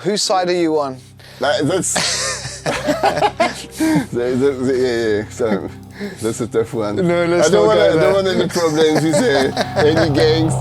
Whose side are you on? That's yeah. So that's a tough one. No, let's I don't not go there. want any problems with any gangs.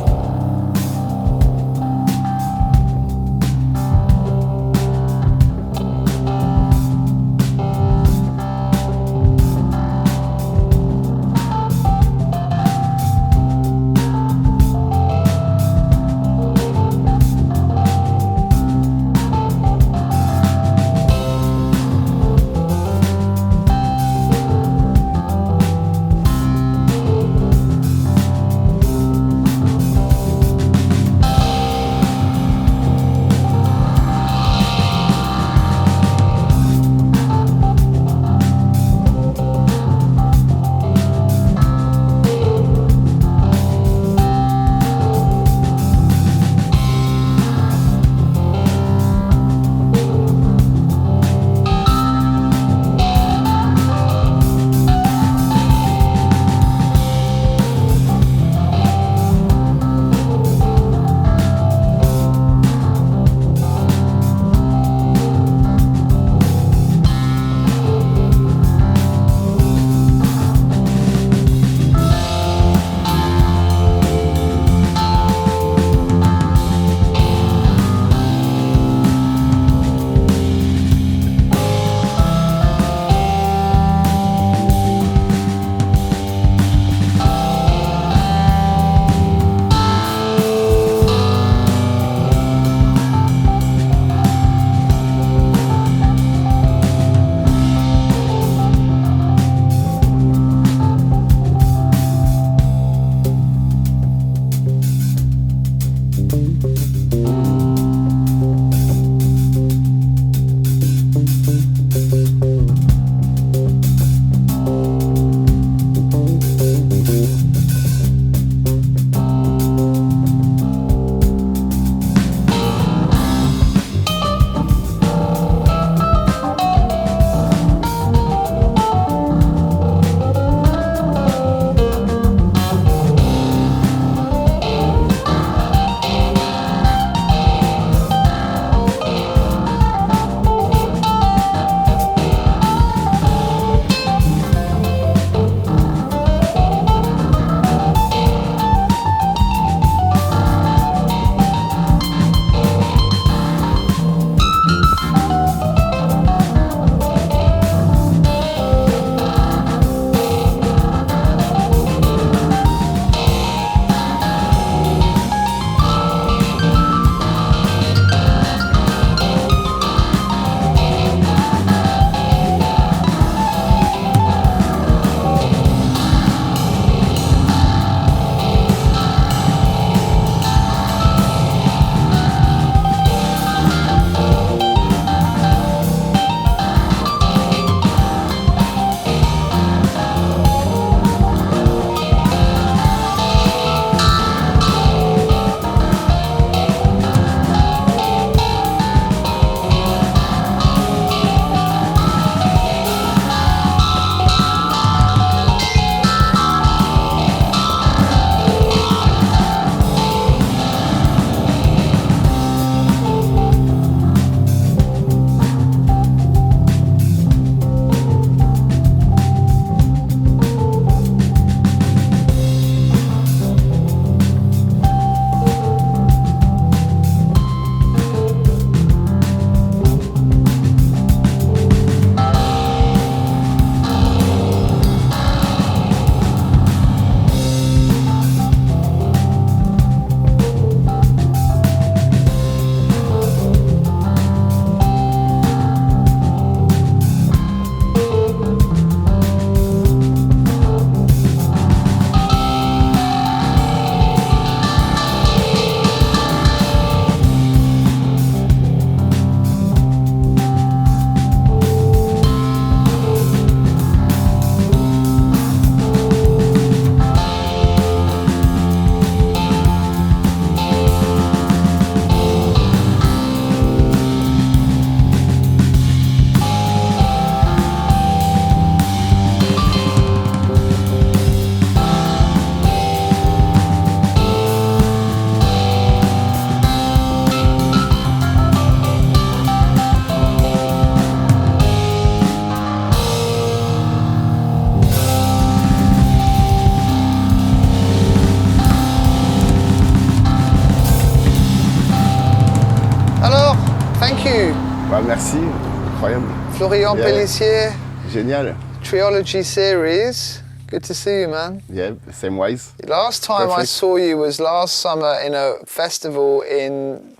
thank you. Bah, merci, incroyable. Florian Pellissier, Génial. Triology series. Good to see you, man. Yeah, same wise. Last time I Perfect. saw you was last summer in a festival in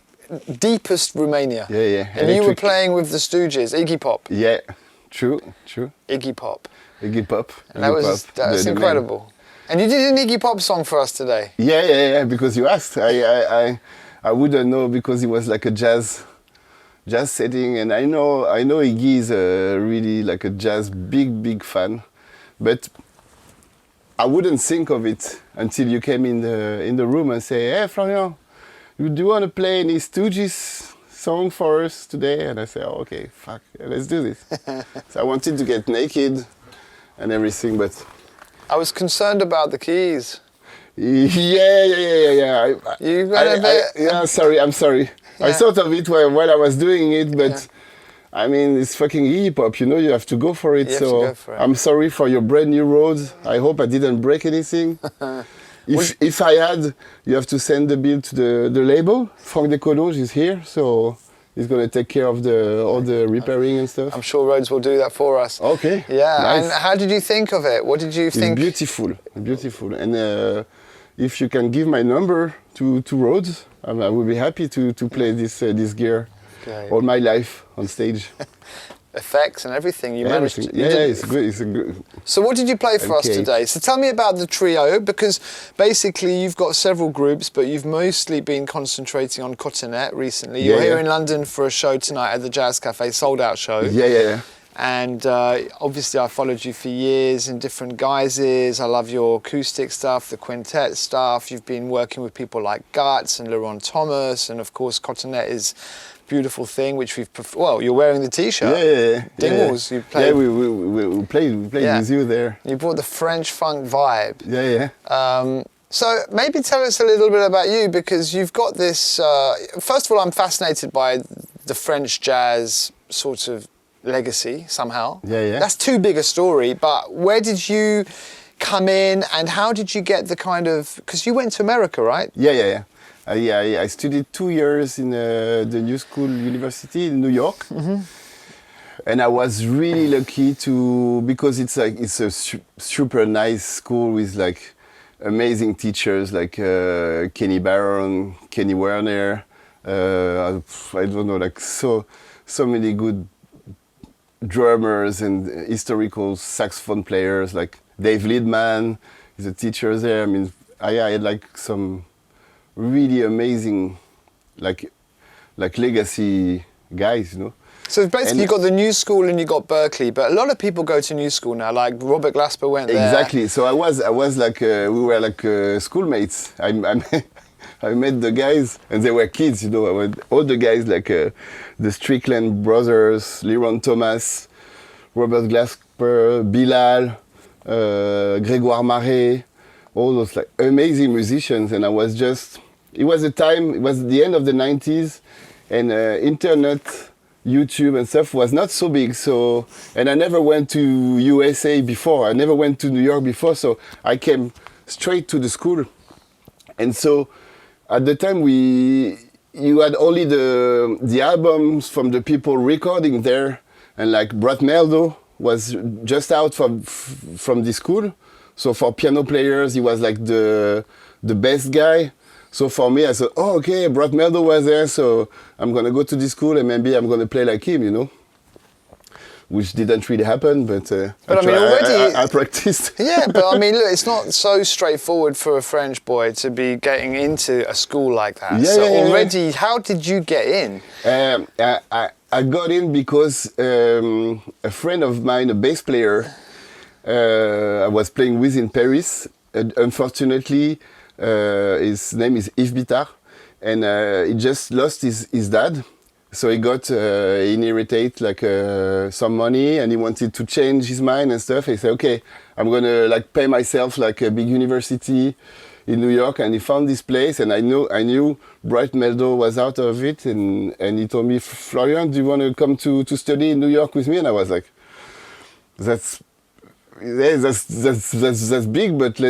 deepest Romania. Yeah. And you were Electric. playing with the Stooges, Iggy Pop. Yeah, true. Iggy Pop. Iggy Pop. And that was the incredible. And you did an Iggy Pop song for us today. Yeah, because you asked. I wouldn't know because it was like a jazz setting, and I know Iggy is really like a jazz big fan, but I wouldn't think of it until you came in the room and say, "Hey, Florian, do you want to play any Stooges song for us today?" And I say, "Oh, okay, fuck, let's do this." So I wanted to get naked and everything, but I was concerned about the keys. Yeah. You got a bit. I'm sorry. Yeah. I thought of it while I was doing it, but I mean, it's fucking Iggy Pop, you have to go for it. You have to go for it. I'm sorry for your brand new Rhodes. I hope I didn't break anything. If I had, you have to send the bill to the label. Franck Descolos is here, so he's going to take care of all the repairing and stuff. I'm sure Rhodes will do that for us. Okay. Yeah, Nice. and how did you think of it? What did you think? It's beautiful. And if you can give my number to Rhodes, I will be happy to play this gear all my life on stage. Effects and everything you managed to. It's good. So what did you play for us Okay. today? So tell me about the trio, because basically you've got several groups, but you've mostly been concentrating on Cotonete recently. You're here in London for a show tonight at the Jazz Cafe, sold out show. Yeah. And obviously I followed you for years in different guises. I love your acoustic stuff, the quintet stuff. You've been working with people like Guts and Laurent Thomas, and of course Cotonete is a beautiful thing, which you're wearing the t-shirt. Yeah. Dingles, you played. Yeah, we played with you there. You brought the French funk vibe. Yeah. So maybe tell us a little bit about you, because you've got this, first of all, I'm fascinated by the French jazz sort of legacy somehow. Yeah. That's too big a story, but where did you come in and how did you get the kind of, because you went to America, right? Yeah. I studied 2 years in the New School University in New York. Mm-hmm. And I was really lucky because it's a super nice school with like amazing teachers like Kenny Barron, Kenny Werner, I don't know, like so many good drummers and historical saxophone players like Dave Liedman is a teacher there. I mean, I had like some really amazing like legacy guys, So basically you got the New School and you got Berkeley, but a lot of people go to New School now, like Robert Glasper went there. Exactly. So I was like, we were like schoolmates. I met the guys, and they were kids, I met all the guys like the Strickland brothers, Laurent Thomas, Robert Glasper, Bilal, Grégoire Marais, all those like amazing musicians. And it was the end of the 90s, and internet, YouTube and stuff was not so big. So, and I never went to USA before. I never went to New York before. So I came straight to the school. And so at the time you had only the albums from the people recording there. And like Brad Meldo was just out from the school. So for piano players, he was like the best guy. So for me, I thought, oh, okay, Brad Meldo was there, so I'm going to go to this school and maybe I'm going to play like him, Which didn't really happen, but I mean, already I practiced. Yeah, but I mean, look, it's not so straightforward for a French boy to be getting into a school like that. Yeah. How did you get in? I got in because a friend of mine, a bass player, I was playing with in Paris. Unfortunately, his name is Yves Bittard, and he just lost his dad. So he got inherited like some money, and he wanted to change his mind and stuff. He said, "Okay, I'm gonna like pay myself like a big university in New York." And he found this place, and I knew Bright Meldo was out of it, and he told me, "Florian, do you want to come to study in New York with me?" And I was like, "That's big, but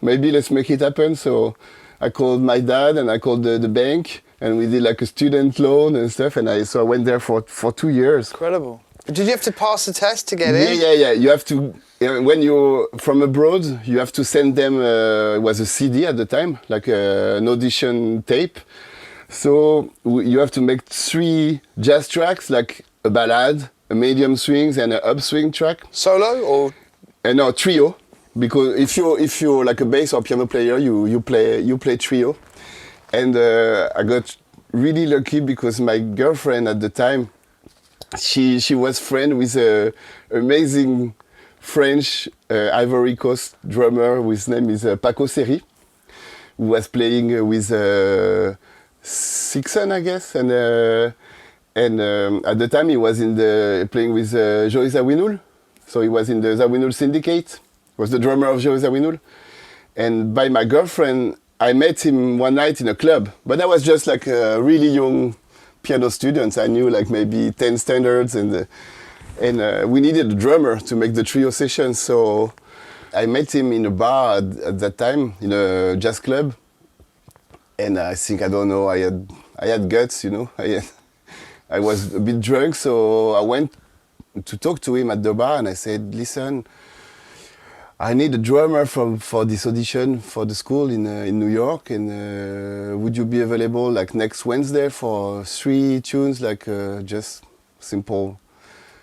maybe let's make it happen." So I called my dad and I called the bank, and we did like a student loan and stuff. And so I went there for 2 years. Incredible. Did you have to pass the test to get in? Yeah. You have to, when you're from abroad, you have to send them, it was a CD at the time, like an audition tape. So you have to make 3 jazz tracks, like a ballad, a medium swings, and an upswing track. Solo or? No, trio. Because if you're like a bass or piano player, you play trio. And I got really lucky because my girlfriend at the time, she was friend with an amazing French Ivory Coast drummer whose name is Paco Seri, who was playing with Sixon, I guess, and at the time he was playing with Joey Zawinul, so he was in the Zawinul Syndicate, was the drummer of Joey Zawinul, and by my girlfriend I met him one night in a club, but I was just like a really young piano student. I knew like maybe 10 standards, and we needed a drummer to make the trio session, so I met him in a bar at that time, in a jazz club. And I think, I don't know, I had guts, you know. I was a bit drunk, so I went to talk to him at the bar, and I said, listen, I need a drummer for this audition for the school in New York, and would you be available like next Wednesday for 3 tunes, like just simple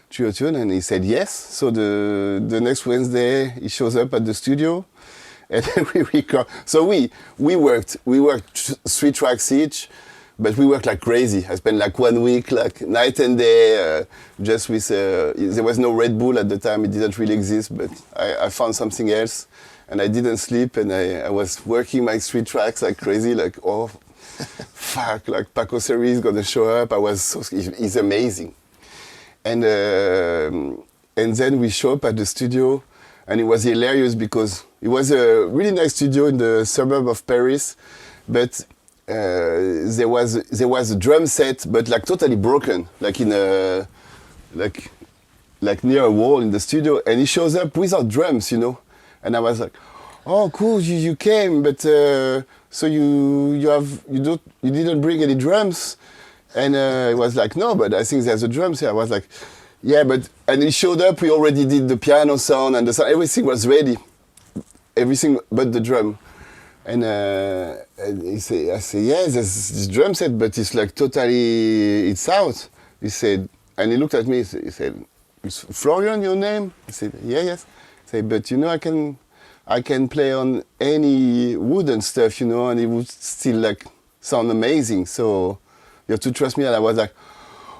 trio tune? And he said yes. So the next Wednesday he shows up at the studio, and then we record. So we worked 3 tracks each, but we worked like crazy. I spent like 1 week, like night and day, just with, there was no Red Bull at the time, it didn't really exist, but I found something else, and I didn't sleep, and I was working my 3 tracks like crazy, like, oh, fuck, like Paco Seri is gonna show up. He's amazing. And then we show up at the studio, and it was hilarious because it was a really nice studio in the suburb of Paris, but there was a drum set, but like totally broken, like in a like near a wall in the studio, and he shows up without drums, you know, and I was like, oh cool, you came, but so you didn't bring any drums, and it was like, no, but I think there's a drums here. I was like, yeah, and he showed up, we already did the piano sound and the sound, everything was ready, everything but the drum. And I say, yeah, there's this drum set, but it's like totally, it's out. He said, and he looked at me, he said, is Florian your name? I said, yeah, yes. I said, but you know, I can play on any wooden stuff, you know, and it would still like sound amazing. So you have to trust me. And I was like,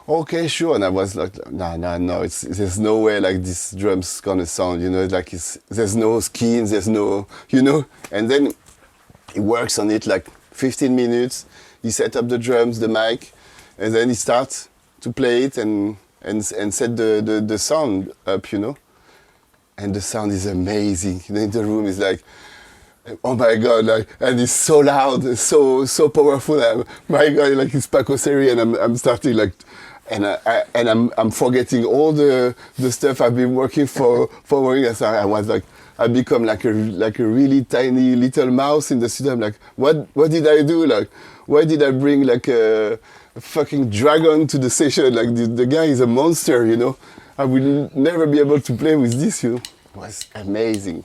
okay, sure. And I was like, no, there's no way like this drum's gonna sound, you know, like there's no skin, there's no, you know. And then he works on it like 15 minutes. He set up the drums, the mic, and then he starts to play it and set the sound up, you know. And the sound is amazing. You know, in the room is like, oh my God, like, and it's so loud, so powerful. My God, like it's Paco Seri, and I'm starting like, and I'm forgetting all the stuff I've been working for. So I was like, I become like a really tiny little mouse in the studio. I'm like, what did I do? Like, why did I bring like a fucking dragon to the session? Like the guy is a monster, you know. I will never be able to play with this, you know. It was amazing.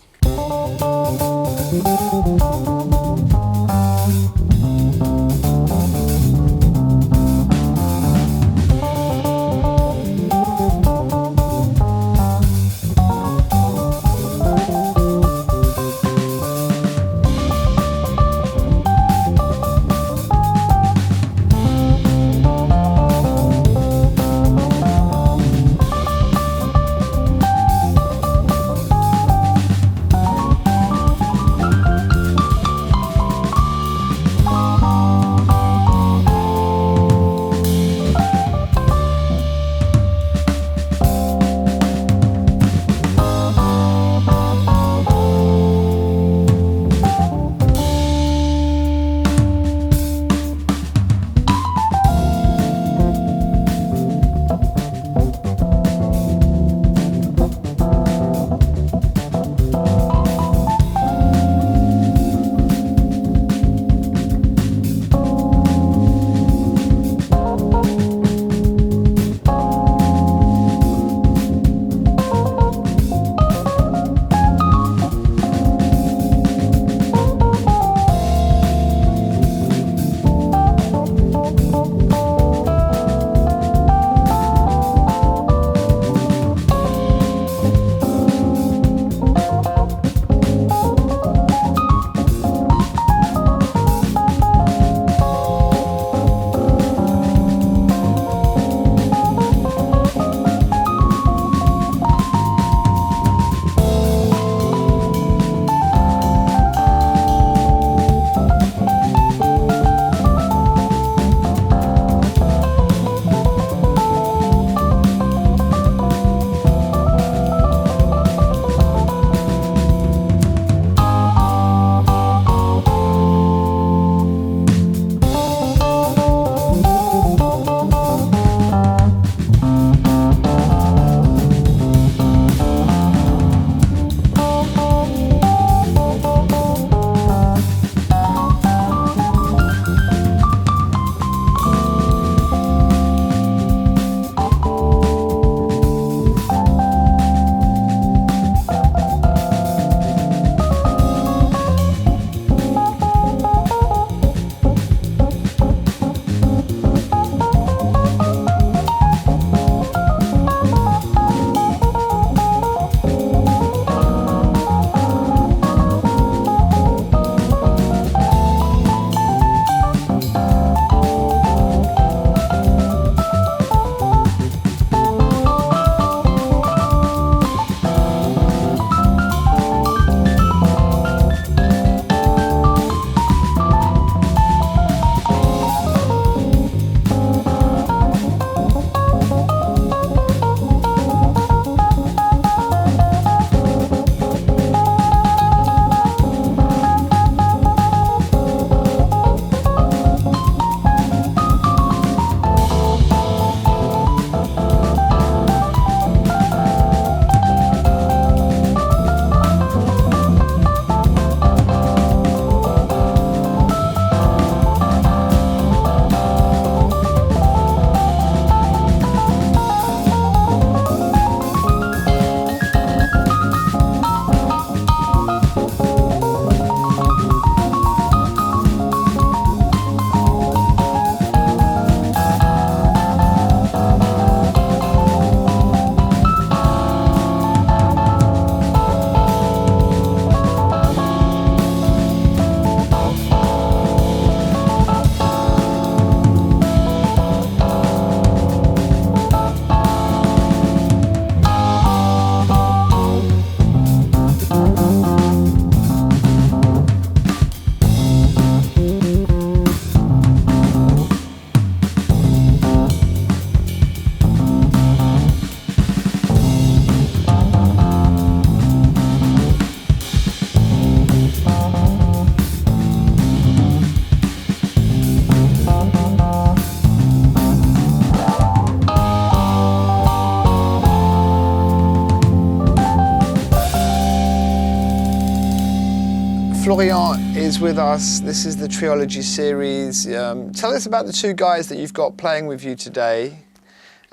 Florian is with us. This is the Triology series. Tell us about the two guys that you've got playing with you today.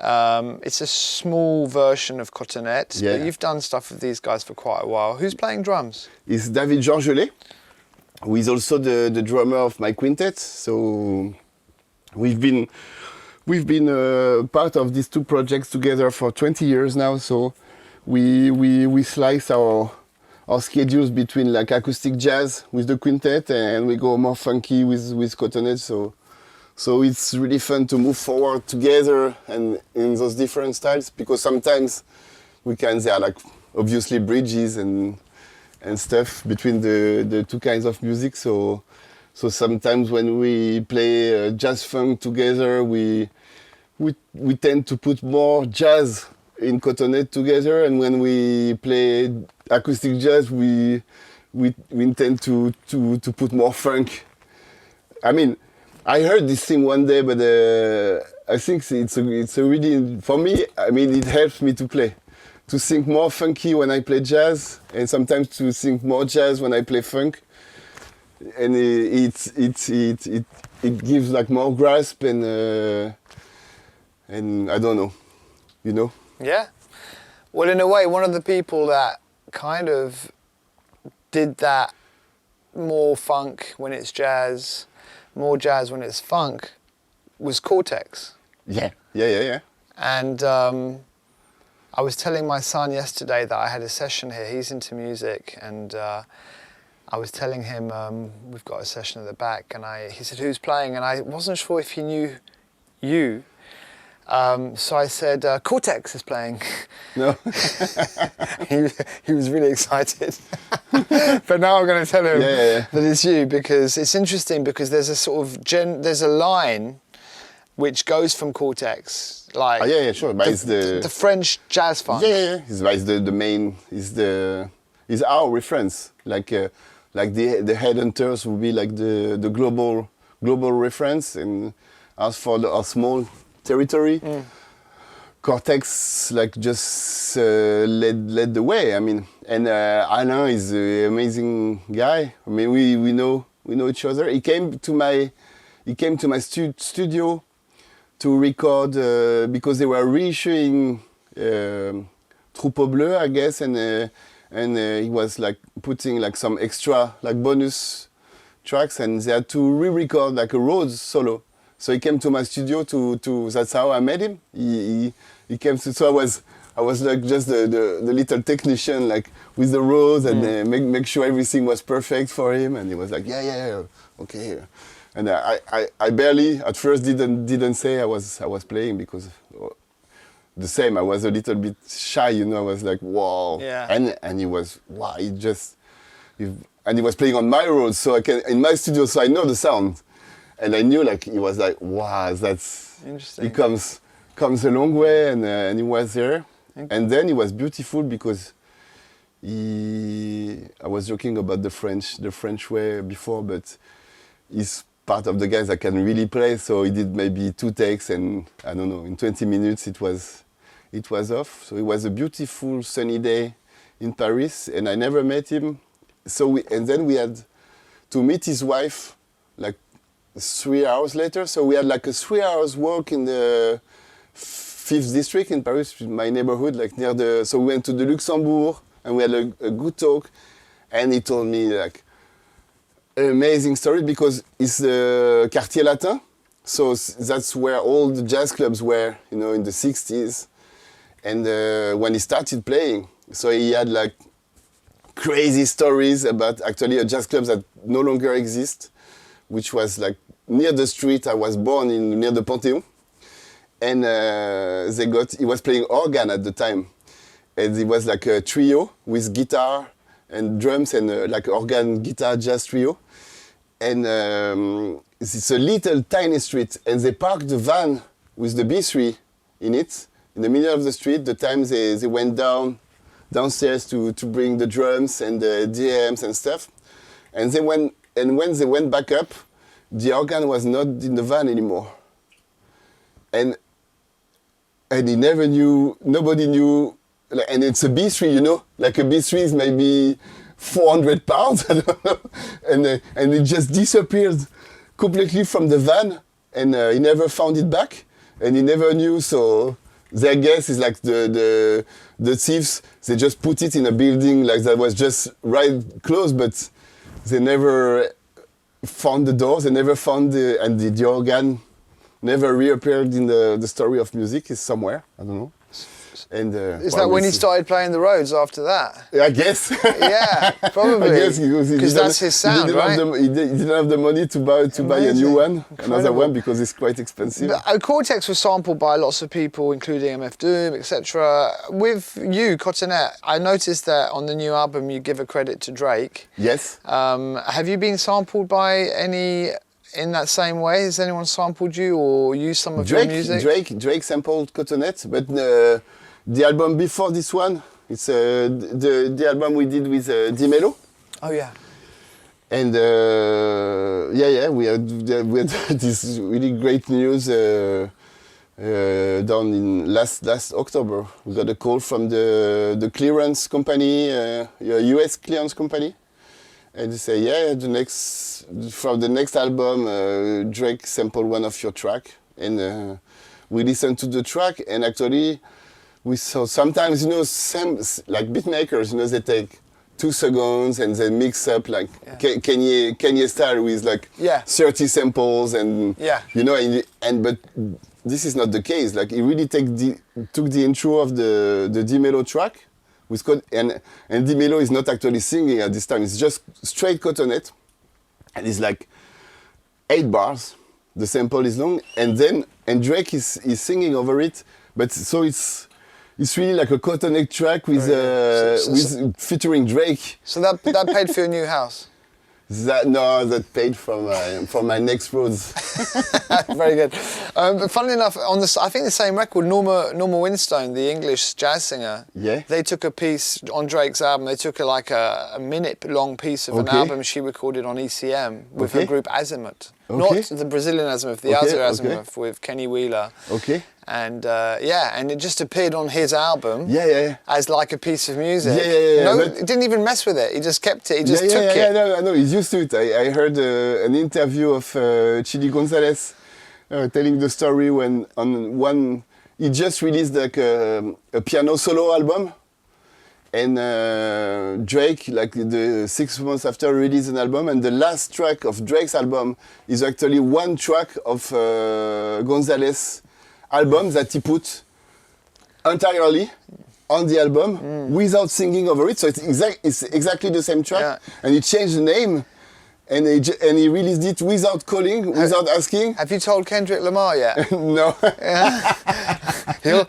It's a small version of Cotonete, but you've done stuff with these guys for quite a while. Who's playing drums? It's David Georgelet, who is also the drummer of my quintet. So we've been part of these two projects together for 20 years now. So we slice our schedules between like acoustic jazz with the quintet, and we go more funky with Cotonete. So it's really fun to move forward together and in those different styles, because sometimes there are like obviously bridges and stuff between the two kinds of music. So sometimes when we play jazz funk together, we tend to put more jazz in Cotonete together, and when we play acoustic jazz, we intend to put more funk. I mean, I heard this thing one day, but I think it's a really, for me, I mean, it helps me to play, to think more funky when I play jazz, and sometimes to think more jazz when I play funk, and it gives like more grasp and I don't know, you know. Yeah. Well, in a way, one of the people that kind of did that more funk when it's jazz, more jazz when it's funk, was Cortex. Yeah. And I was telling my son yesterday that I had a session here. He's into music, and I was telling him we've got a session at the back, and he said, "Who's playing?" And I wasn't sure if he knew you. So I said, Cortex is playing. No. he was really excited. But now I'm going to tell him that it's you, because it's interesting, because there's a sort of there's a line which goes from Cortex, like sure. But it's the French jazz funk. It's the main is our reference, like the Headhunters would be like the global reference, and as for our small territory, Cortex like just led the way. I mean, and Alain is an amazing guy. I mean, we know each other. He came to my studio to record because they were reissuing Troupeau Bleu, I guess, and he was like putting like some extra like bonus tracks, and they had to re-record like a Rhodes solo. So he came to my studio to that's how I met him. He came to, so I was like just the little technician, like with the Rhodes, and make sure everything was perfect for him. And he was like, yeah, okay. And I barely at first didn't say I was playing, because the same, I was a little bit shy, you know. I was like, wow. Yeah. And he was, wow. And he was playing on my Rhodes, so I can in my studio, so I know the sound. And I knew, like, he was like, wow, that's interesting. He comes a long way, and he was there. Okay. And then it was beautiful, because I was joking about the French way before, but he's part of the guys that can really play. So he did maybe 2 takes, and I don't know, in 20 minutes it was off. So it was a beautiful sunny day in Paris, and I never met him. And then we had to meet his wife, like 3 hours later. So we had like a 3 hours walk in the 5th district in Paris, my neighborhood, like near so we went to the Luxembourg, and we had a good talk. And he told me like an amazing story, because it's the Quartier Latin. So that's where all the jazz clubs were, you know, in the 60s. And when he started playing, so he had like crazy stories about actually a jazz club that no longer exists, which was like near the street I was born in, near the Panthéon. And he was playing organ at the time. And it was like a trio with guitar and drums, and like organ, guitar, jazz trio. And it's a little tiny street, and they parked the van with the B3 in it, in the middle of the street. The time they went downstairs to bring the drums and the DMs and stuff. And when they went back up, the organ was not in the van anymore. And he never knew, nobody knew, and it's a B3, you know, like a B3 is maybe 400 pounds, I don't know, and it just disappeared completely from the van, and he never found it back, and he never knew. So their guess is like the thieves, they just put it in a building like that was just right close, but they never found the door, they never found the organ never reappeared in the story of music. Is somewhere, I don't know. And is that when he started playing the Rhodes after that? I guess. Yeah, probably. I guess because that's his sound, right? He didn't have the money to buy a new one, another one, because it's quite expensive. But, Cortex was sampled by lots of people, including MF Doom, etc. With you, Cotonete, I noticed that on the new album you give a credit to Drake. Yes. Have you been sampled by any in that same way? Has anyone sampled you or used some of your music? Drake sampled Cotonete, but the album before this one, it's the album we did with Dimelo. Oh yeah. And we had this really great news down in last October. We got a call from the clearance company, a US clearance company, and they say, for the next album, Drake sampled one of your track, and we listened to the track, and actually. We saw sometimes, like beat makers, they take 2 seconds and they mix up like Kanye style with like 30 samples and but this is not the case. Like he really took the intro of the Dimelo track with and Dimelo is not actually singing at this time. It's just straight Cotonete, and it's like 8 bars. The sample is long, and Drake is singing over it, but so it's really like a Cotonete track with featuring Drake. So that paid for your new house? That paid for my next Rhodes. Very good. But funnily enough, I think the same record, Norma Winstone, the English jazz singer, they took a piece on Drake's album. They took a minute-long piece of an album she recorded on ECM with her group Azimuth. Not the Brazilian Azimuth, the other Azimuth with Kenny Wheeler. Okay. And and it just appeared on his album as like a piece of music. He didn't even mess with it. He just kept it. He just took it. I know. He's used to it. I heard an interview of Chidi Gonzalez telling the story when he just released like a piano solo album, and Drake, like the 6 months after, released an album, and the last track of Drake's album is actually one track of Gonzalez album that he put entirely on the album without singing over it. So it's exactly the same track, and he changed the name, and he released it without calling, without asking. Have you told Kendrick Lamar yet? No. He'll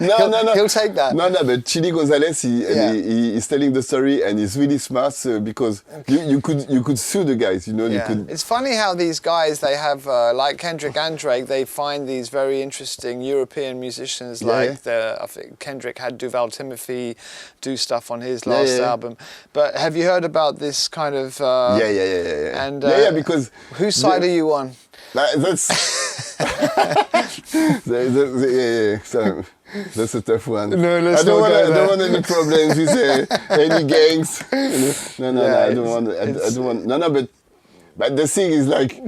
take that. No, but Chidi Gonzalez, he's telling the story, and he's really smart because you could sue the guys, You could. It's funny how these guys, they have like Kendrick and Drake, they find these very interesting European musicians. I think Kendrick had Duval Timothy do stuff on his last album. But have you heard about this kind of? And because whose side are you on? That's that's a tough one. No, I don't want any problems with any gangs. No, I don't want. I don't want. No, but the thing is like,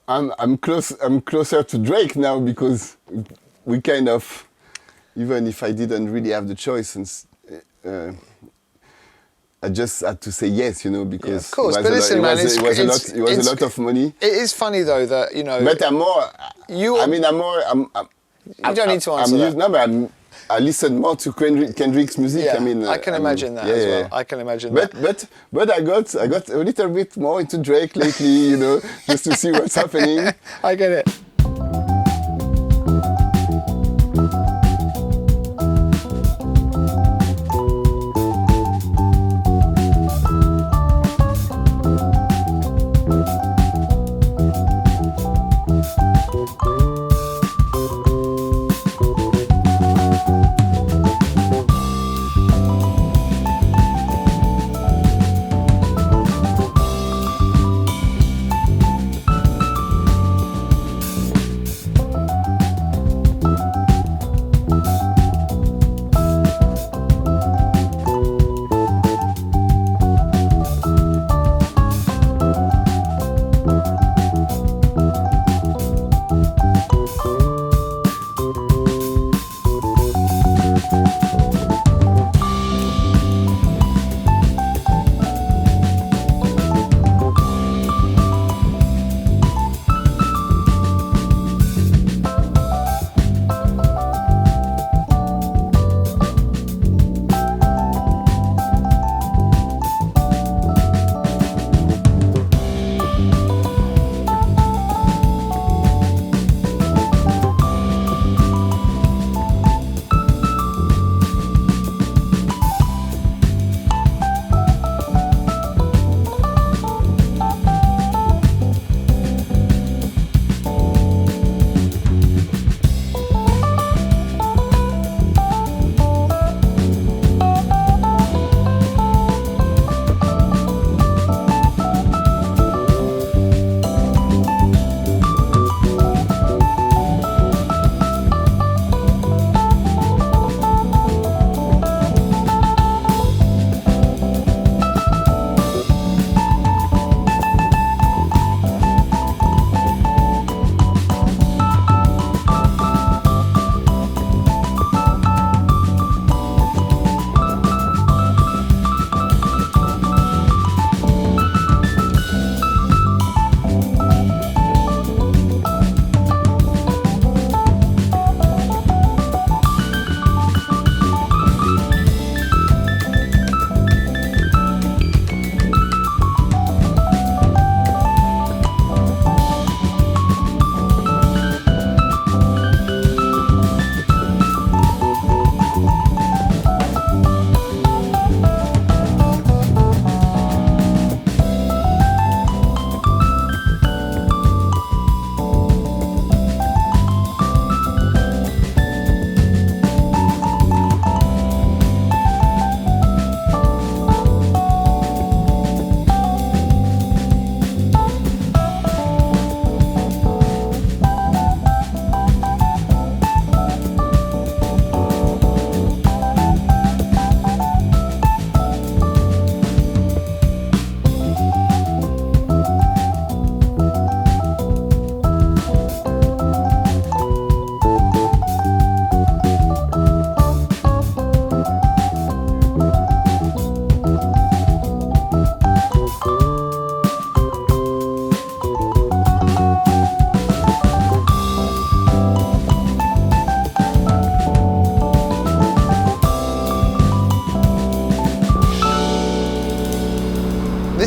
I'm closer to Drake now because we kind of, even if I didn't really have the choice, and I just had to say yes, because of course. But listen, man, it was a lot of money. It is funny though that But I'm more. You don't need to answer that. No, but I listen more to Kendrick's music. I can imagine that as well. I can imagine that. But I got a little bit more into Drake lately, just to see what's happening. I get it.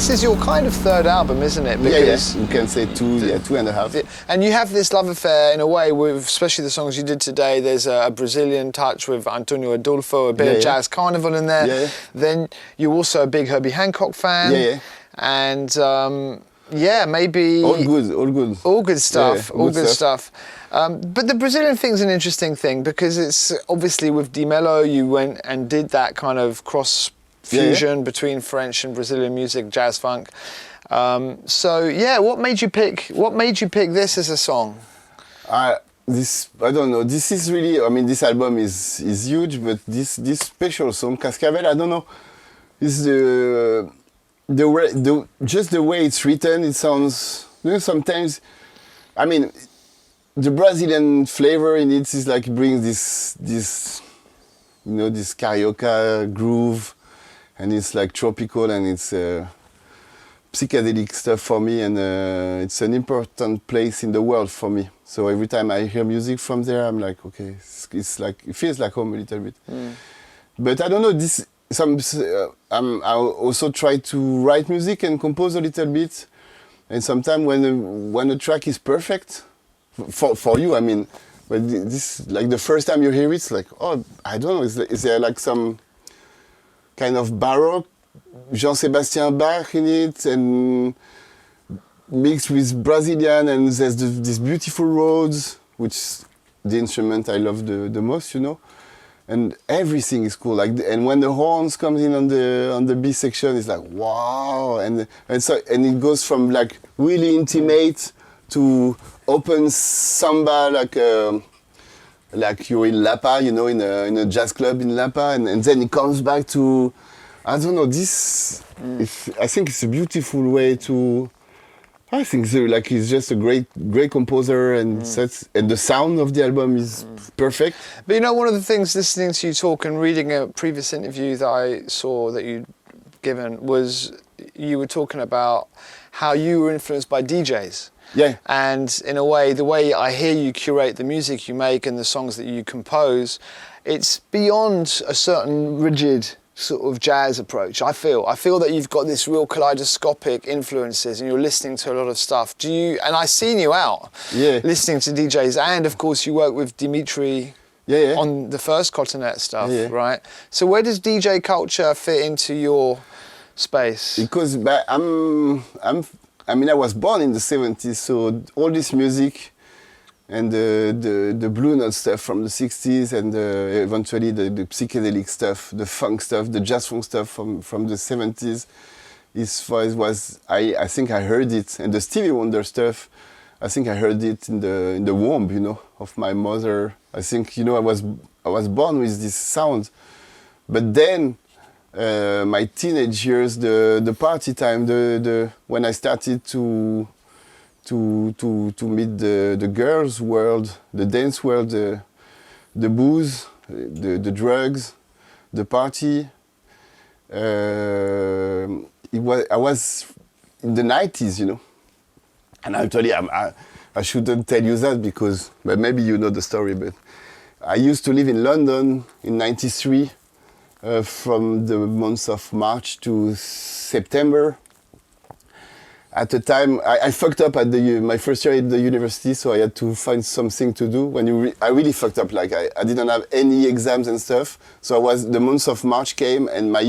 this is your kind of third album, isn't it? Because you can say 2.5. And you have this love affair in a way with, especially the songs you did today. There's a Brazilian touch with Antonio Adolfo, a bit of jazz carnival in there. Yeah. Then you're also a big Herbie Hancock fan. Yeah. And maybe All good. All good stuff. Yeah, all good stuff. But the Brazilian thing's an interesting thing because it's obviously with Di Mello you went and did that kind of cross fusion between French and Brazilian music, jazz funk. What made you pick this as a song? I don't know. This is really. I mean, this album is huge, but this special song, Cascavel, I don't know. Is just the way it's written. It sounds. Sometimes, I mean, the Brazilian flavor in it is like brings this this carioca groove, and it's like tropical and it's psychedelic stuff for me, and it's an important place in the world for me. So every time I hear music from there, I'm like, okay, it's like it feels like home a little bit. But I don't know this. I also try to write music and compose a little bit, and sometimes when a track is perfect. For you, I mean, but this like the first time you hear it, it's like, oh, I don't know, is there like some kind of baroque Jean-Sébastien Bach in it, and mixed with Brazilian, and there's this beautiful Rhodes, which is the instrument I love the most, and everything is cool. Like, and when the horns comes in on the B section, it's like wow, and it goes from like really intimate to open samba like you're in Lapa, in a jazz club in Lapa, and then it comes back to, I don't know, this. I think it's a beautiful way to. I think so, like he's just a great composer, and and the sound of the album is perfect. But one of the things listening to you talk and reading a previous interview that I saw that you'd given was you were talking about how you were influenced by DJs. Yeah. And in a way, the way I hear you curate the music you make and the songs that you compose, it's beyond a certain rigid sort of jazz approach. I feel that you've got this real kaleidoscopic influences and you're listening to a lot of stuff. And I've seen you out listening to DJs, and of course you work with Dimitri on the first Cotonete stuff, right? So where does DJ culture fit into your space? Because I was born in the 70s, so all this music and the blue note stuff from the 60s, and eventually the psychedelic stuff, the funk stuff, the jazz funk stuff from the 70s, I think I heard it. And the Stevie Wonder stuff, I think I heard it in the womb, of my mother. I think, I was born with this sound. But then my teenage years, the party time, when I started to meet the girls' world, the dance world, the booze, the drugs, the party. I was in the 90s, and actually I shouldn't tell you that but maybe you know the story. But I used to live in London in '93. From the months of March to September. At the time, I fucked up at my first year at the university, so I had to find something to do. I really fucked up. Like I didn't have any exams and stuff. So the months of March came, and my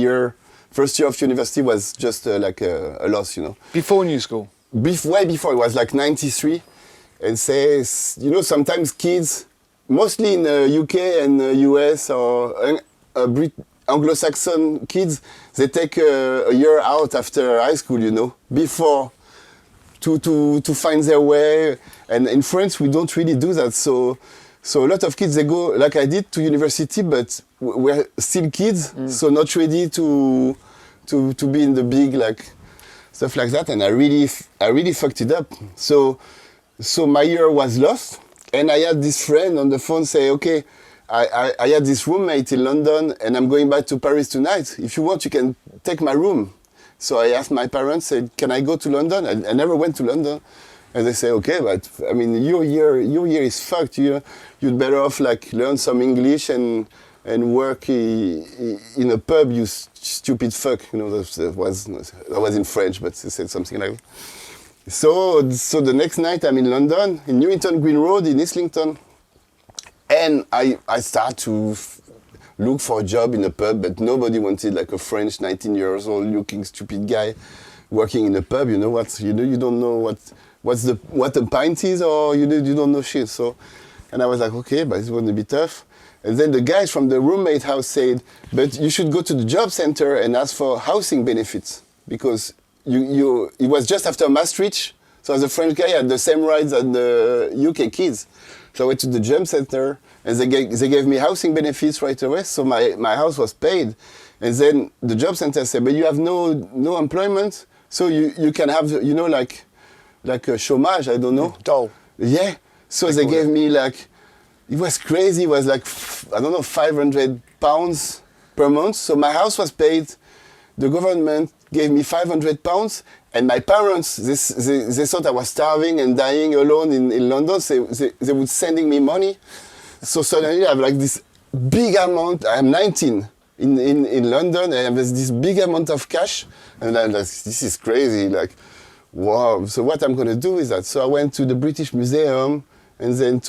first year of university was just like a loss, Before New School? Way before. It was like '93, and sometimes kids, mostly in the UK and the US or Anglo-Saxon kids, they take a year out after high school, before to find their way. And in France, we don't really do that. So a lot of kids, they go, like I did, to university, but we're still kids, so not ready to be in the big, like, stuff like that. And I really fucked it up. So my year was lost. And I had this friend on the phone say, okay, I had this roommate in London, and I'm going back to Paris tonight. If you want, you can take my room. So I asked my parents, said, can I go to London? I never went to London. And they say, okay, but I mean, your year is fucked. You'd better off like learn some English and and work in a pub, you stupid fuck. You know, that was in French, but they said something like that. So the next night I'm in London, in Newington Green Road in Islington, and I start to look for a job in a pub, but nobody wanted like a French 19 years old looking stupid guy working in a pub. You know what? You don't know what a pint is, or you don't know shit. So, and I was like, okay, but it's going to be tough. And then the guys from the roommate house said, but you should go to the job center and ask for housing benefits, because it was just after Maastricht, so as a French guy, I had the same rights as the UK kids. So I went to the job center, and they gave me housing benefits right away, so my house was paid. And then the job center said, but you have no employment, so you can have, you know, like a chômage, I don't know. Dole. Yeah. So they gave me like, it was crazy, it was like, I don't know, £500 per month. So my house was paid, the government gave me £500, and my parents, they thought I was starving and dying alone in London, so they were sending me money. So suddenly I have like this big amount, I'm 19 in London, and I have this big amount of cash, and I'm like, this is crazy, like, wow. So what I'm gonna do is that, so I went to the British Museum, and then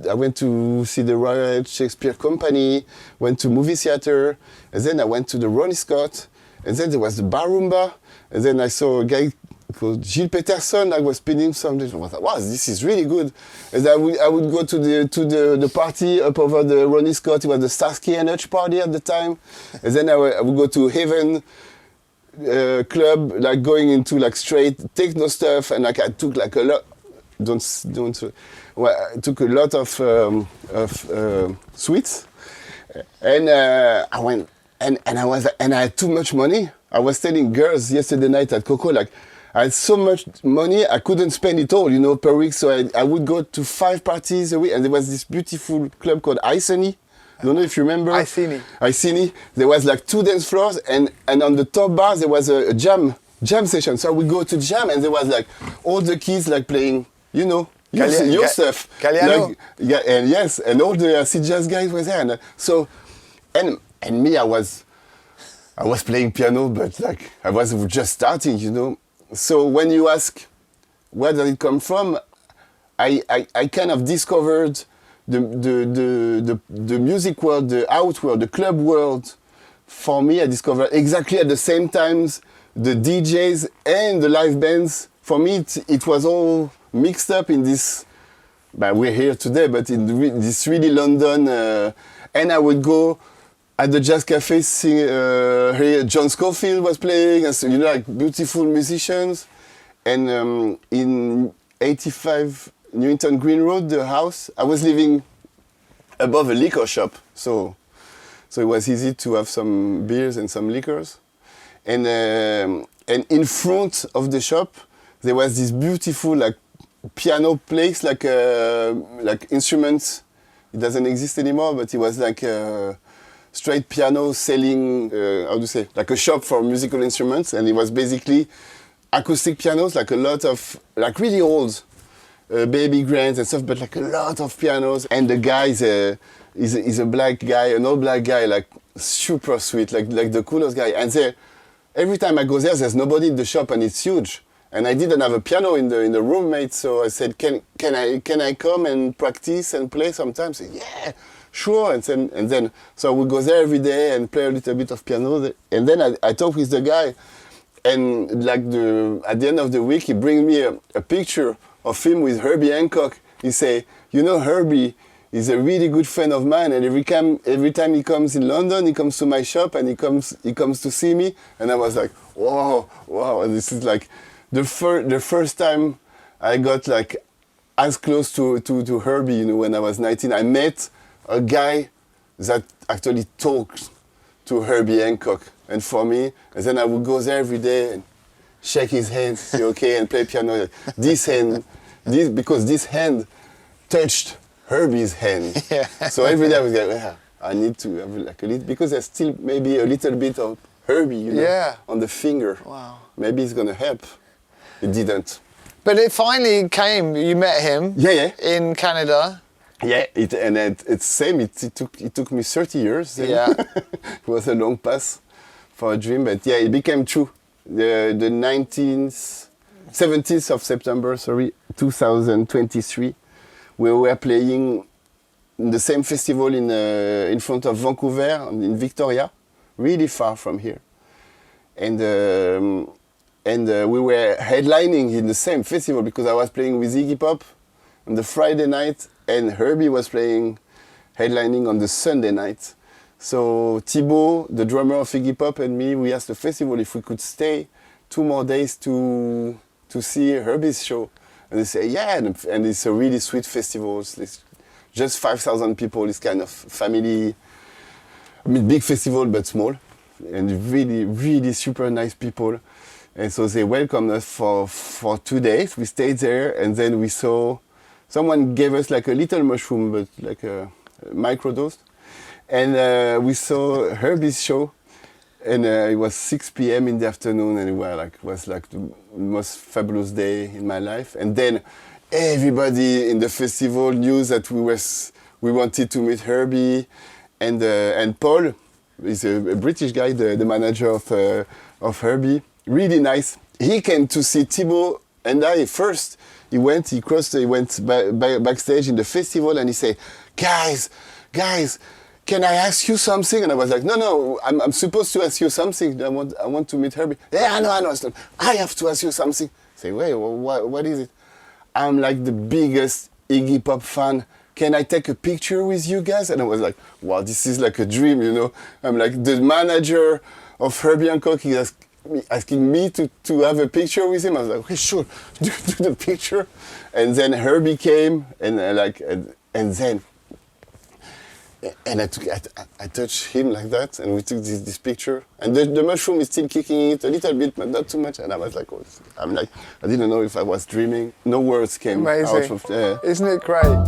I went to see the Royal Shakespeare Company, went to movie theater, and then I went to the Ronnie Scott, and then there was the bar rumba, and then I saw a guy called Gilles Peterson. I was spinning something. I was like, wow, this is really good. And I would go to the party up over the Ronnie Scott. It was the Starsky and Hutch party at the time. And then I would go to Haven Club, like going into like straight techno stuff, and like I took like a lot. I took a lot of sweets, and I went. And I had too much money. I was telling girls yesterday night at Coco, like, I had so much money, I couldn't spend it all, you know, per week. So I would go to 5 parties a week, and there was this beautiful club called Iceni. I don't know if you remember. Iceni. There was like 2 dance floors, and on the top bar there was a jam session. So I would go to jam, and there was like all the kids like playing, you know, your stuff. Galliano. Like, yeah, and yes, and all the acid jazz guys were there. And me, I was playing piano, but like I was just starting, you know. So when you ask where does it come from, I kind of discovered the music world, the out world, the club world. For me, I discovered exactly at the same times the DJs and the live bands. For me, it was all mixed up in this. But we're here today, but in this really London, and I would go at the jazz cafe, here John Scofield was playing, and so, you know, like beautiful musicians. And in 85 Newington Green Road, the house, I was living above a liquor shop, so it was easy to have some beers and some liquors. And in front of the shop, there was this beautiful like piano place, like instruments. It doesn't exist anymore, but it was like straight piano selling, how do you say, like a shop for musical instruments, and it was basically acoustic pianos, like a lot of, like really old baby grands and stuff, but like a lot of pianos. And the guy is a black guy, an old black guy, like super sweet, like the coolest guy. And every time I go there, there's nobody in the shop, and it's huge. And I didn't have a piano in the roommate, so I said, can I come and practice and play sometimes? He said, yeah. Sure, and then so I would go there every day and play a little bit of piano. And then I talked with the guy, and like at the end of the week, he brings me a picture of him with Herbie Hancock. He say, you know, Herbie is a really good friend of mine, and every time he comes in London, he comes to my shop, and he comes to see me. And I was like, wow, and this is like the first time I got like as close to Herbie, you know, when I was 19. I met a guy that actually talked to Herbie Hancock, and for me, and then I would go there every day and shake his hand, say okay, and play piano. Because this hand touched Herbie's hand. Yeah. So every day I was like, yeah, I need to have like a little, because there's still maybe a little bit of Herbie, you know, yeah, on the finger. Wow. Maybe it's gonna help. It didn't. But it finally came. You met him. Yeah. In Canada. Yeah, it's same. It took me 30 years. Then. Yeah. It was a long path for a dream, but yeah, it became true. The 17th of September, 2023, we were playing in the same festival in front of Vancouver in Victoria, really far from here, and we were headlining in the same festival because I was playing with Iggy Pop on the Friday night, and Herbie was headlining on the Sunday night. So Thibaut, the drummer of Iggy Pop, and me, we asked the festival if we could stay 2 more days to see Herbie's show. And they say, yeah, and it's a really sweet festival. It's just 5,000 people. It's kind of family, I mean, big festival, but small. And really, really super nice people. And so they welcomed us for 2 days. We stayed there, and then we saw, someone gave us like a little mushroom, but like a microdose. And we saw Herbie's show, and it was 6 p.m. in the afternoon, and it was like the most fabulous day in my life. And then everybody in the festival knew that we wanted to meet Herbie, and Paul is a British guy, the manager of Herbie, really nice. He came to see Thibaut and I first. He went backstage in the festival, and he said, guys, can I ask you something? And I was like, no, I'm supposed to ask you something. I want to meet Herbie. Yeah, I know. I have to ask you something. I say, wait, what is it? I'm like the biggest Iggy Pop fan. Can I take a picture with you guys? And I was like, wow, this is like a dream, you know. I'm like the manager of Herbie Hancock. He's asking me to have a picture with him. I was like, okay, sure, do the picture. And then Herbie came, and I touched him like that, and we took this picture. And the mushroom is still kicking it a little bit, but not too much. And I was like, I didn't know if I was dreaming. No words came out of there. Isn't it great?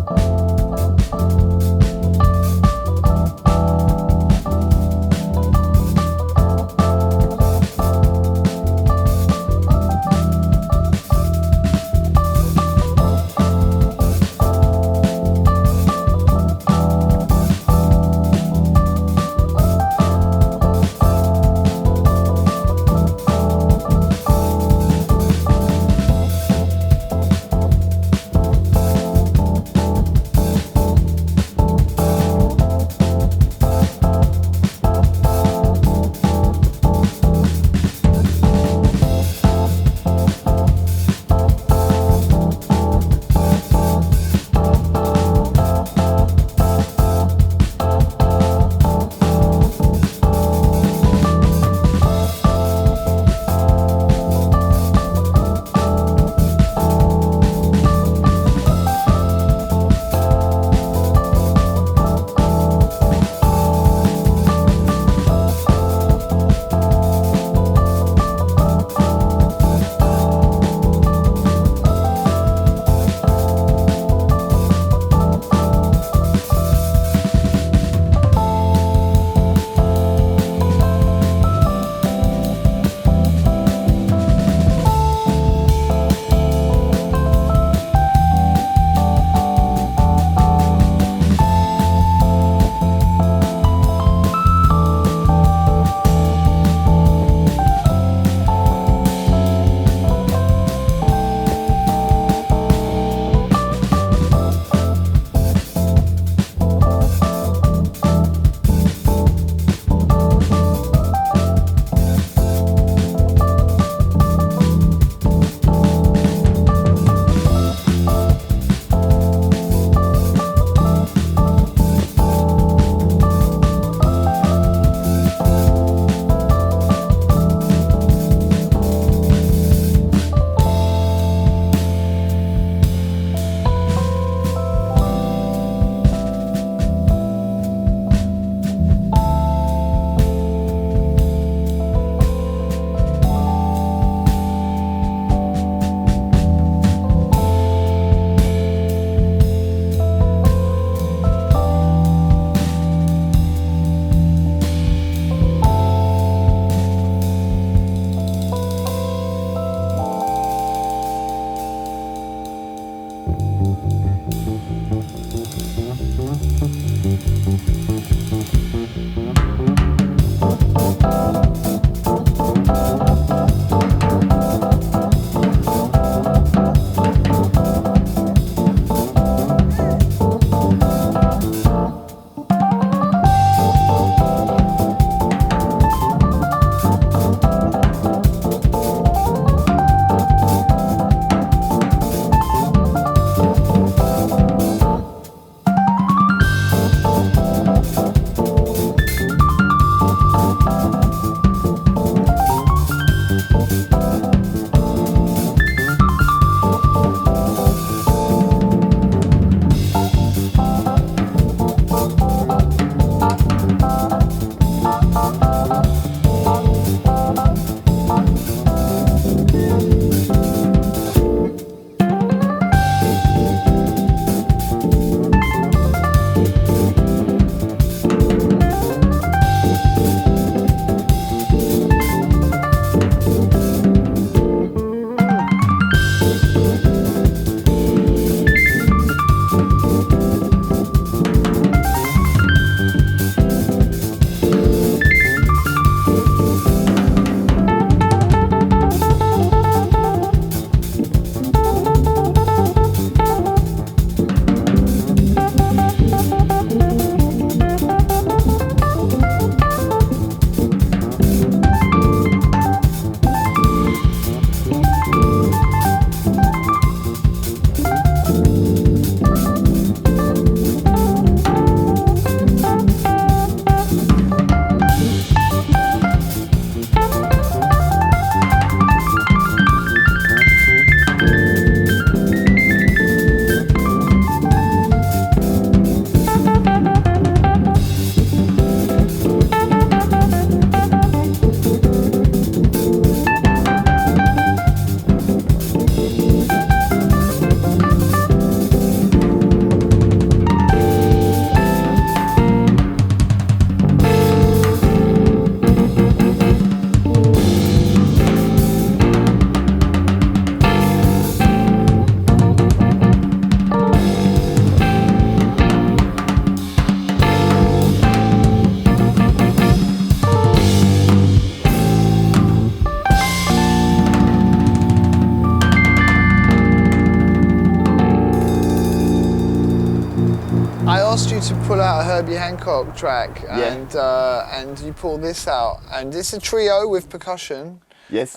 to pull out a Herbie Hancock track, and you pull this out, and it's a trio with percussion. Yes.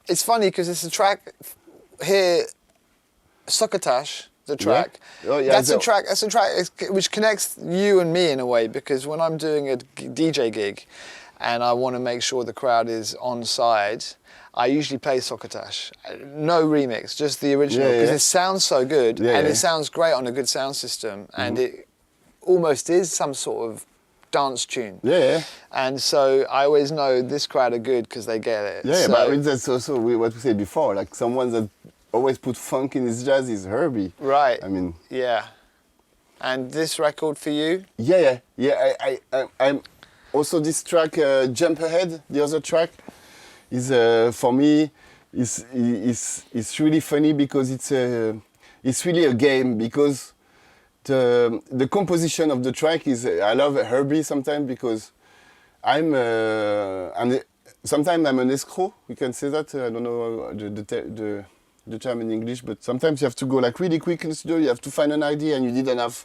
It's funny because it's a track here, Succotash, the track. Yeah. Oh, yeah, That's a track which connects you and me in a way, because when I'm doing a DJ gig and I want to make sure the crowd is on side, I usually play Succotash. No remix, just the original, because it sounds so good, and it sounds great on a good sound system, and it almost is some sort of dance tune. And so I always know this crowd are good because they get it. But that's also what we said before, like someone that always put funk in his jazz is Herbie. Right. I mean. Yeah. And this record for you? I'm also this track, Jump Ahead, the other track, is for me is really funny because it's really a game, because the composition of the track is, I love Herbie sometimes because sometimes I'm an escrow, we can say that, I don't know the term in English, but sometimes you have to go like really quick in the studio, you have to find an idea and you didn't have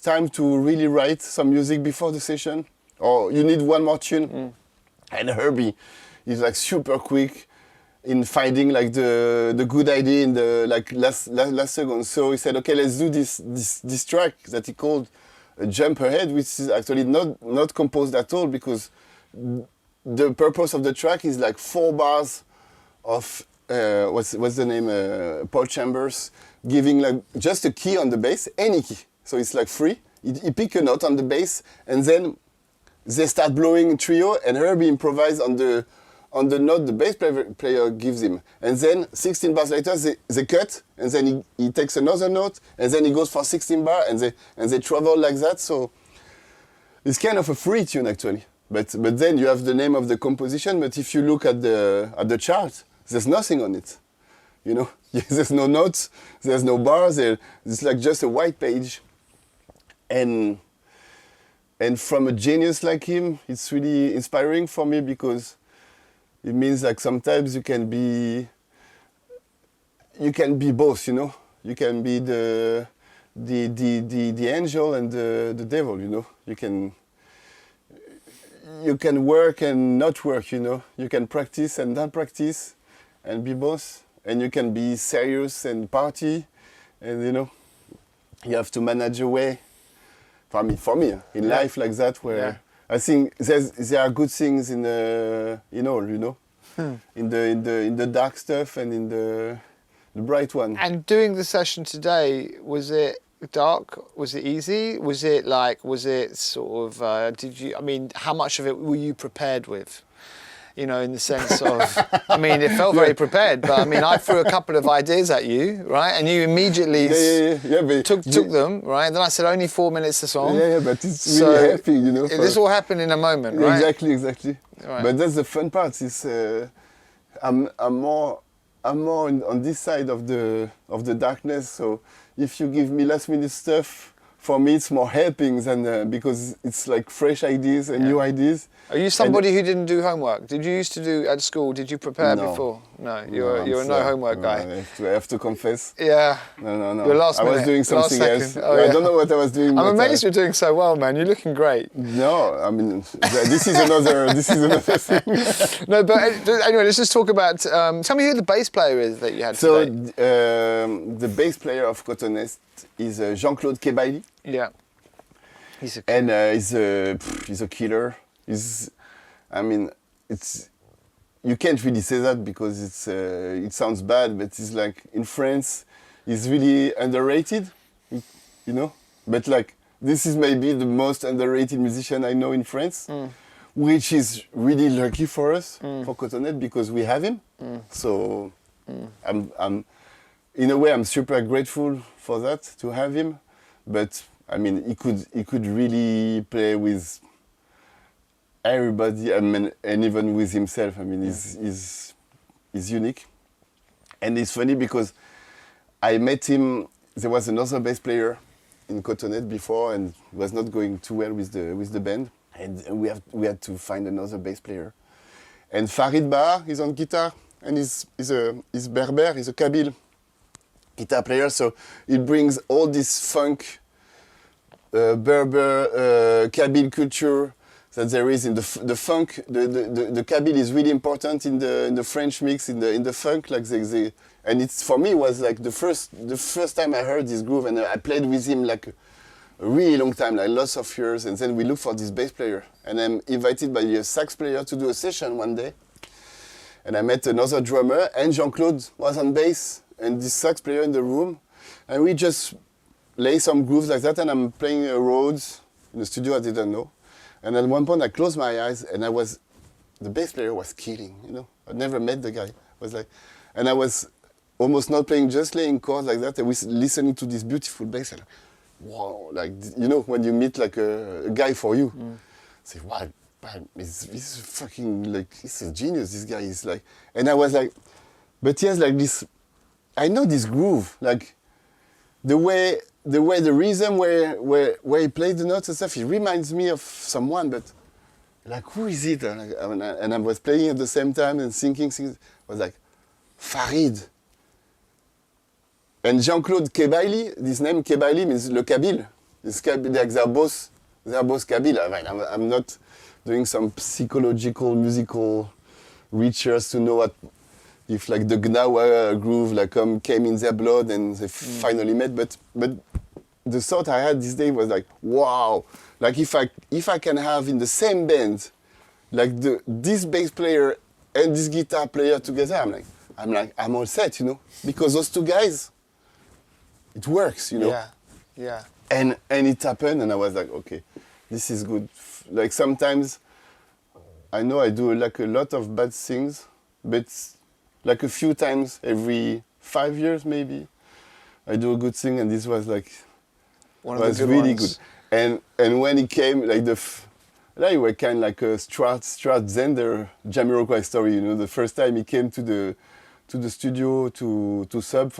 time to really write some music before the session, or you need one more tune. And Herbie is like super quick in finding like the good idea in the like last second. So he said, okay, let's do this track that he called Jump Ahead, which is actually not composed at all, because the purpose of the track is like 4 bars of what's the name, Paul Chambers giving like just a key on the bass, any key. So it's like free. He pick a note on the bass, and then they start blowing trio, and Herbie improvise on the note the bass player gives him. And then 16 bars later, they cut, and then he takes another note, and then he goes for 16 bar, and they travel like that. So it's kind of a free tune actually. But then you have the name of the composition. But if you look at the chart, there's nothing on it. You know, there's no notes, there's no bars. It's like just a white page. And from a genius like him, it's really inspiring for me, because it means like sometimes you can be both, you know. You can be the angel and the devil, you know. You can work and not work, you know. You can practice and not practice and be both. And you can be serious and party, and you know, you have to manage a way. For me, in life like that, where I think there are good things in all, you know, in the dark stuff and in the bright one. And doing the session today, was it dark? Was it easy? Was it sort of? How much of it were you prepared with? You know, in the sense of, it felt very prepared, but I threw a couple of ideas at you, right? And you immediately took them, right? Then I said, only 4 minutes a song. But it's really happy, you know. This all happened in a moment, right? Exactly. Right. But that's the fun part. Is I'm more on this side of the darkness. So if you give me last minute stuff, for me it's more helping than because it's like fresh ideas and new ideas. Are you somebody who didn't do homework? Did you used to do at school? Did you prepare before? No, you're a no homework guy. I have to confess. Yeah. No. Your last minute, I was doing something else. Oh, I don't know what I was doing. I'm amazed you're doing so well, man. You're looking great. No, this is another thing. No, but anyway, let's just talk about. Tell me who the bass player is that you had today. So the bass player of Cotonete is Jean-Claude Kebaili. Yeah. He's a killer. You can't really say that because it sounds bad, but it's like in France, he's really underrated, you know. But like this is maybe the most underrated musician I know in France, which is really lucky for us for Cotonete because we have him. So I'm in a way I'm super grateful for that to have him, but he could really play with everybody, and even with himself. He's unique. And it's funny because I met him, there was another bass player in Cotonete before, and it was not going too well with the band. And we had to find another bass player. And Farid Bahar is on guitar, and he's Berber, he's a Kabyle guitar player, so it brings all this funk Berber, Kabyle culture that there is in the funk. The Kabyle is really important in the French mix, in the funk. Like and it's for me was like the first time I heard this groove, and I played with him like a really long time, like lots of years. And then we look for this bass player, and I'm invited by a sax player to do a session one day. And I met another drummer, and Jean-Claude was on bass, and this sax player in the room, and we just lay some grooves like that, and I'm playing Rhodes in the studio I didn't know. And at one point I closed my eyes, and the bass player was killing, you know. I'd never met the guy. And I was almost not playing, just laying chords like that, and we listening to this beautiful bass, and wow, like, you know, when you meet like a guy for you, say, wow, he's fucking, like, he's a genius, this guy is like, and I was like, but he has like this, I know this groove, like, the rhythm where he played the notes and stuff, it reminds me of someone, but like, who is it? And I was playing at the same time and thinking, I was like, Farid. And Jean-Claude Kebaili, this name Kebaili means le Kabyle. It's Kabyle, like they're both Kabyle. I mean, I'm not doing some psychological, musical research to know if like the Gnawa groove like came in their blood and they finally met. But the thought I had this day was like, wow, like if I can have in the same band like this bass player and this guitar player together, I'm all set, you know, because those two guys, it works, you know. Yeah. And it happened, and I was like, okay, this is good. Like sometimes, I know I do like a lot of bad things, but like a few times every 5 years maybe, I do a good thing, and this was like, was really good. And when it came, like like we kind of like a Strat-Zender Jamiroquai story, you know. The first time he came to the studio to sub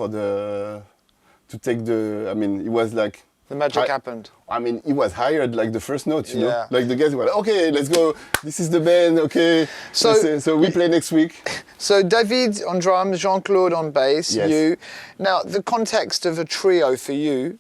to take I mean, it was like... The magic happened. I mean, he was hired like the first note, you know? Like the guys were like, okay, let's go, this is the band, okay. So we play next week. So David on drums, Jean-Claude on bass, yes. You. Now, the context of a trio for you,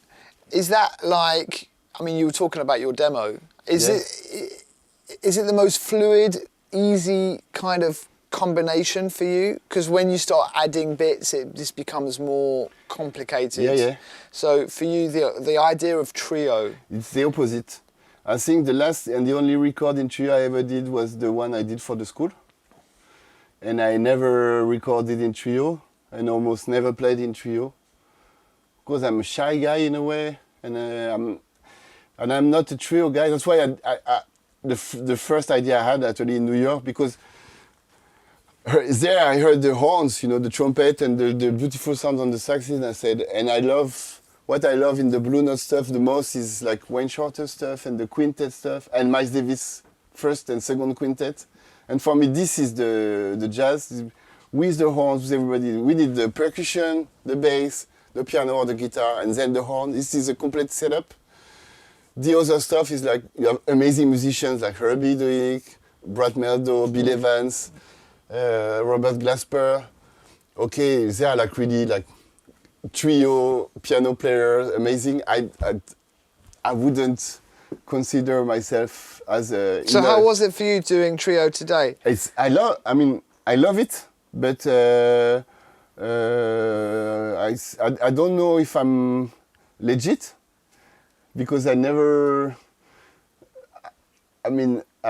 is that like, I mean, you were talking about your demo. Is it the most fluid, easy kind of combination for you? Because when you start adding bits, this becomes more complicated. Yeah. So for you, the idea of trio, it's the opposite. I think the last and the only record in trio I ever did was the one I did for the school, and I never recorded in trio and almost never played in trio because I'm a shy guy in a way, and I'm not a trio guy. That's why the first idea I had actually in New York, because there I heard the horns, you know, the trumpet and the beautiful sounds on the saxes, and I said, and what I love in the Blue Note stuff the most is like Wayne Shorter stuff and the quintet stuff and Miles Davis first and second quintet. And for me, this is the jazz with the horns, with everybody. We need the percussion, the bass, the piano or the guitar, and then the horn. This is a complete setup. The other stuff is like, you have amazing musicians like Herbie doing, Brad Meldo, Bill Evans, Robert Glasper. Okay, they are like really like trio piano players, amazing. I wouldn't consider myself as a... So how was it for you doing trio today? I love it, but I don't know if I'm legit, because I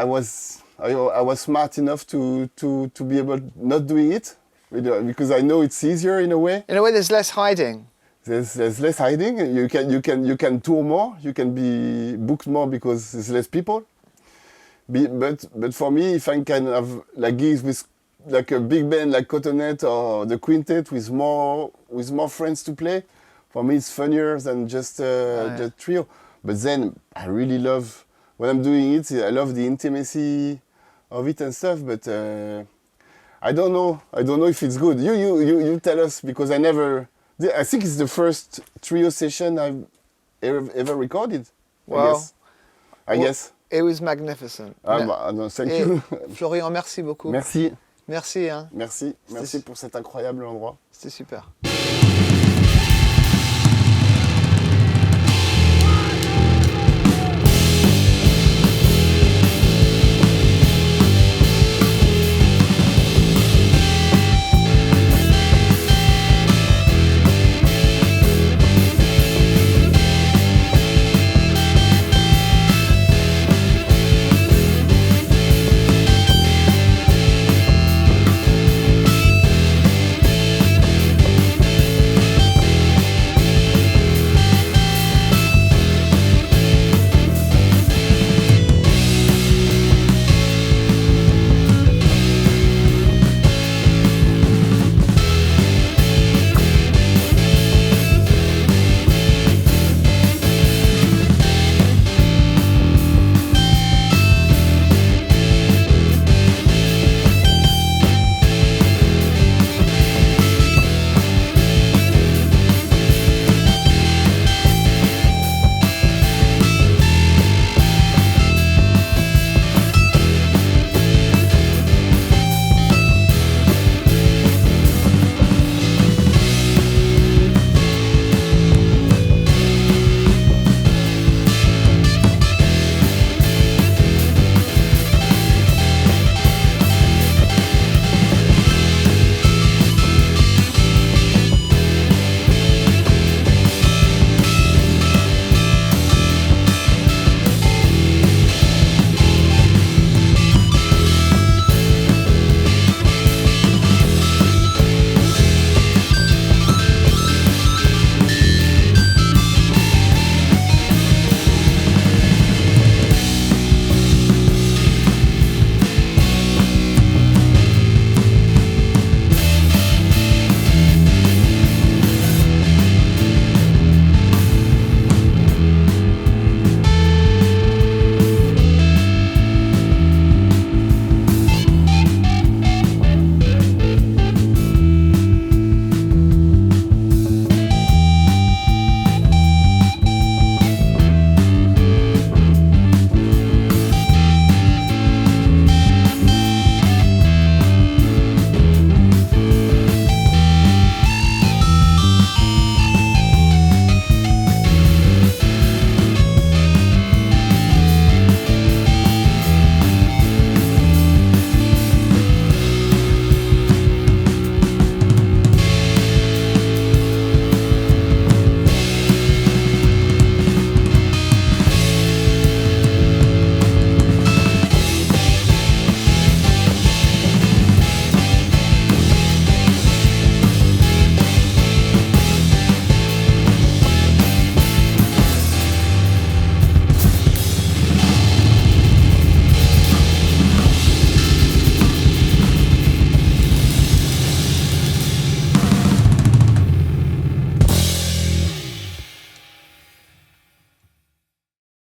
was smart enough to be able not doing it, because I know it's easier in a way. In a way, there's less hiding. There's less hiding. You can tour more. You can be booked more because there's less people. But for me, if I can have like gigs with like a big band like Cotonete or the quintet with more friends to play, for me it's funnier than just the trio. But then I really love when I'm doing it. I love the intimacy of it and stuff. But I don't know if it's good. You tell us, because I think it's the first trio session I've ever recorded. Well, I guess. It was magnificent. Thank you. Florian, merci beaucoup. Merci. Merci. Hein. Merci pour cet incroyable endroit. C'était super.